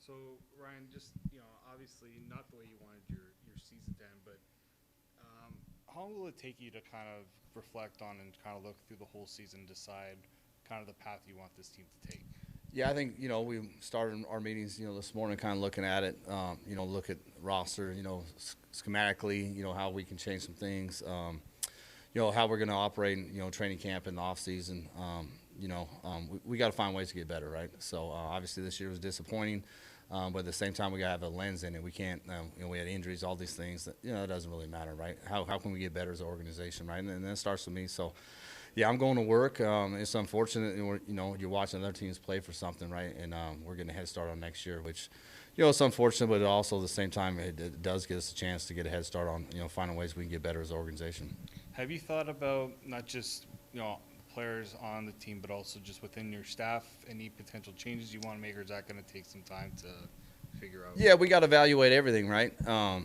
So Ryan, just obviously not the way you wanted your season to end, but how long will it take you to kind of reflect on and kind of look through the whole season, and decide kind of the path you want this team to take? Yeah, I think we started our meetings this morning, kind of looking at it. Look at roster, schematically, how we can change some things. How we're going to operate, training camp in the off season. We got to find ways to get better, right? So obviously this year was disappointing, but at the same time we got to have a lens in it. We can't, we had injuries, all these things that it doesn't really matter, right? How can we get better as an organization, right? And that starts with me. So yeah, I'm going to work. It's unfortunate, you're watching other teams play for something, right? And we're getting a head start on next year, which, it's unfortunate, but also at the same time, it does give us a chance to get a head start on, finding ways we can get better as an organization. Have you thought about not just players on the team, but also just within your staff, any potential changes you want to make, or is that going to take some time to figure out? Yeah, we got to evaluate everything, right? So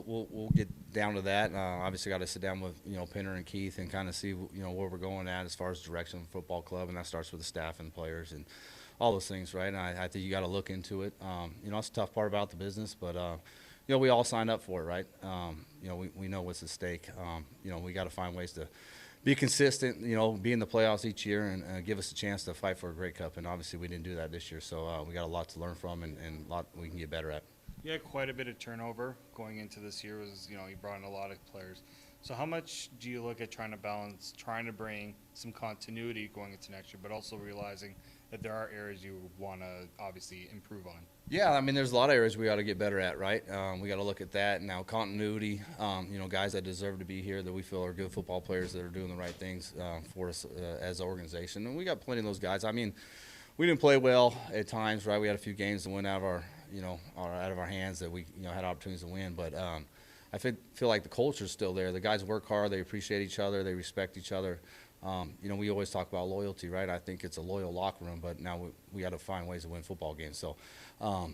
we'll get down to that. Obviously, got to sit down with Pinner and Keith and kind of see where we're going at as far as direction of the football club, and that starts with the staff and players and all those things, right? And I think you got to look into it. It's a tough part about the business, but we all signed up for it, right? We know what's at stake. We got to find ways to be consistent, be in the playoffs each year and give us a chance to fight for a great cup. And obviously we didn't do that this year, so we got a lot to learn from and a lot we can get better at. You had quite a bit of turnover going into this year. You brought in a lot of players. So how much do you look at trying to balance, trying to bring some continuity going into next year, but also realizing that there are areas you want to obviously improve on? Yeah, I mean, there's a lot of areas we got to get better at, right? We got to look at that. Now, continuity, guys that deserve to be here that we feel are good football players that are doing the right things for us as an organization. And we got plenty of those guys. I mean, we didn't play well at times, right? We had a few games that went out of our hands that we had opportunities to win. But I feel like the culture's still there. The guys work hard. They appreciate each other. They respect each other. We always talk about loyalty, right? I think it's a loyal locker room, but now we got to find ways to win football games. So,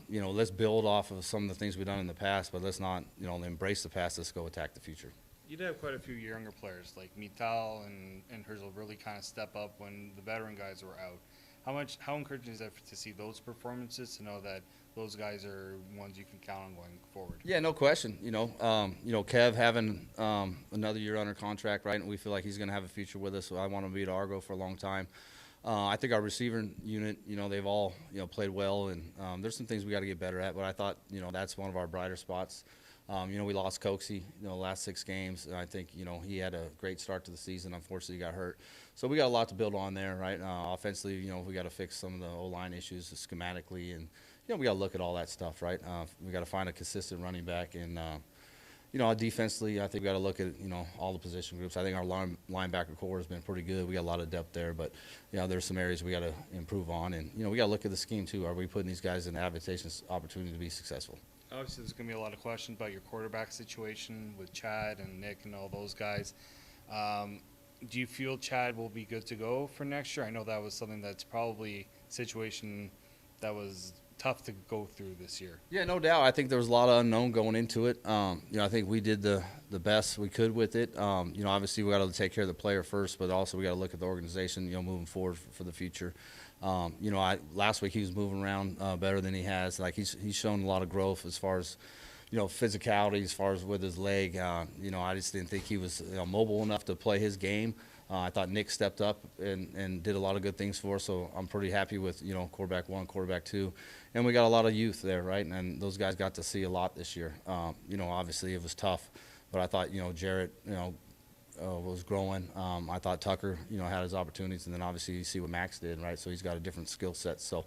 let's build off of some of the things we've done in the past, but let's not, embrace the past. Let's go attack the future. You did have quite a few younger players like Mital and Herzl really kind of step up when the veteran guys were out. How encouraging is that to see those performances, to know that those guys are ones you can count on going forward? Yeah, no question. Kev having another year under contract, right? And we feel like he's going to have a future with us. So I want him to be at Argo for a long time. I think our receiver unit, they've all played well, and there's some things we got to get better at. But I thought that's one of our brighter spots. We lost Coxie, the last 6 games. And I think, he had a great start to the season. Unfortunately, he got hurt. So we got a lot to build on there, right? Offensively, we got to fix some of the O-line issues schematically. And, we got to look at all that stuff, right? We got to find a consistent running back. And, defensively, I think we got to look at, all the position groups. I think our linebacker core has been pretty good. We got a lot of depth there. But, there's some areas we got to improve on. And, we got to look at the scheme, too. Are we putting these guys in an advantageous opportunity to be successful? Obviously, there's going to be a lot of questions about your quarterback situation with Chad and Nick and all those guys. Do you feel Chad will be good to go for next year? I know that was something that's probably a situation that was tough to go through this year. Yeah, no doubt. I think there was a lot of unknown going into it. I think we did the best we could with it. Obviously we got to take care of the player first, but also we got to look at the organization, moving forward for the future. Last week he was moving around better than he has. Like he's shown a lot of growth as far as physicality, as far as with his leg. I just didn't think he was mobile enough to play his game. I thought Nick stepped up and did a lot of good things for us, so I'm pretty happy with quarterback 1, quarterback 2, and we got a lot of youth there, right? And those guys got to see a lot this year. Obviously it was tough, but I thought Jarrett was growing. I thought Tucker had his opportunities, and then obviously you see what Max did, right? So he's got a different skill set. So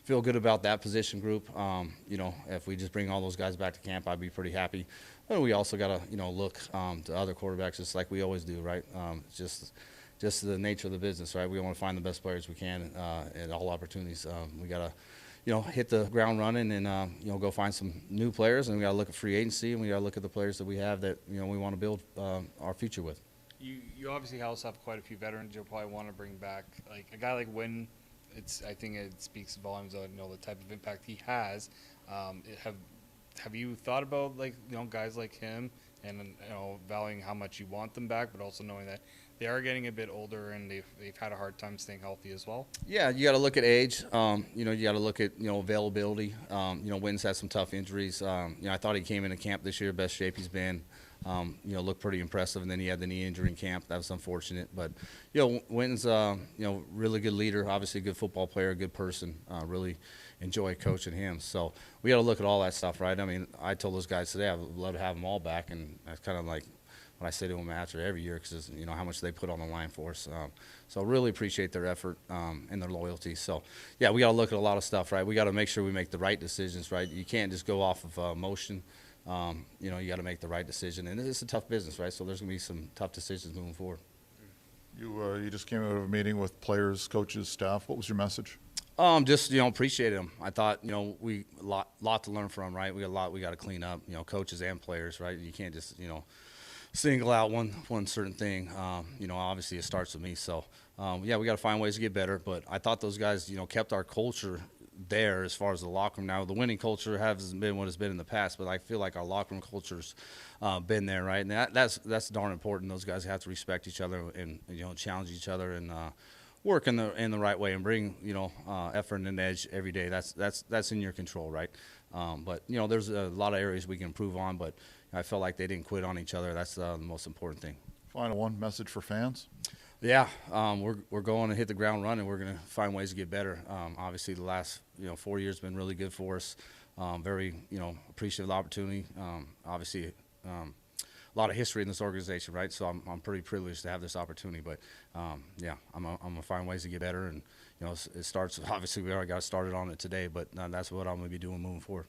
feel good about that position group. If we just bring all those guys back to camp, I'd be pretty happy. But we also got to look to other quarterbacks, just like we always do, right? It's just the nature of the business, right? We want to find the best players we can at all opportunities. We got to hit the ground running and go find some new players, and we got to look at free agency, and we got to look at the players that we have that we want to build our future with. You obviously also have quite a few veterans you'll probably want to bring back. Like a guy like Wynn, I think it speaks volumes on the type of impact he has. Have you thought about guys like him and valuing how much you want them back, but also knowing that they are getting a bit older and they've had a hard time staying healthy as well. Yeah, you got to look at age. You got to look at availability. Wins had some tough injuries. I thought he came into camp this year, best shape he's been. Looked pretty impressive, and then he had the knee injury in camp. That was unfortunate, but Winton's really good leader, obviously a good football player, a good person. Really enjoy coaching him. So we got to look at all that stuff, right? I mean, I told those guys today I would love to have them all back, and that's kind of like what I say to them after every year, because how much they put on the line for us. So really appreciate their effort and their loyalty. So yeah, we got to look at a lot of stuff, right? We got to make sure we make the right decisions, right? You can't just go off of emotion. You got to make the right decision, and it's a tough business, right? So there's going to be some tough decisions moving forward. You just came out of a meeting with players, coaches, staff. What was your message? Just appreciate them. I thought we lot to learn from, right? We got a lot we got to clean up. Coaches and players, right? You can't just single out one certain thing. Obviously it starts with me. So we got to find ways to get better. But I thought those guys kept our culture there as far as the locker room. Now the winning culture hasn't been what it's been in the past, but I feel like our locker room culture's been there, right? And that's darn important. Those guys have to respect each other and challenge each other and work in the right way and bring effort and edge every day. That's in your control, right? But there's a lot of areas we can improve on, but I felt like they didn't quit on each other. That's the most important thing. Final one, message for fans? Yeah, we're going to hit the ground running. We're going to find ways to get better. Obviously, the last 4 years have been really good for us. Very appreciative of the opportunity. Obviously, a lot of history in this organization, right? So I'm pretty privileged to have this opportunity. But I'm gonna find ways to get better, and it starts. Obviously, we already got started on it today, but that's what I'm gonna be doing moving forward.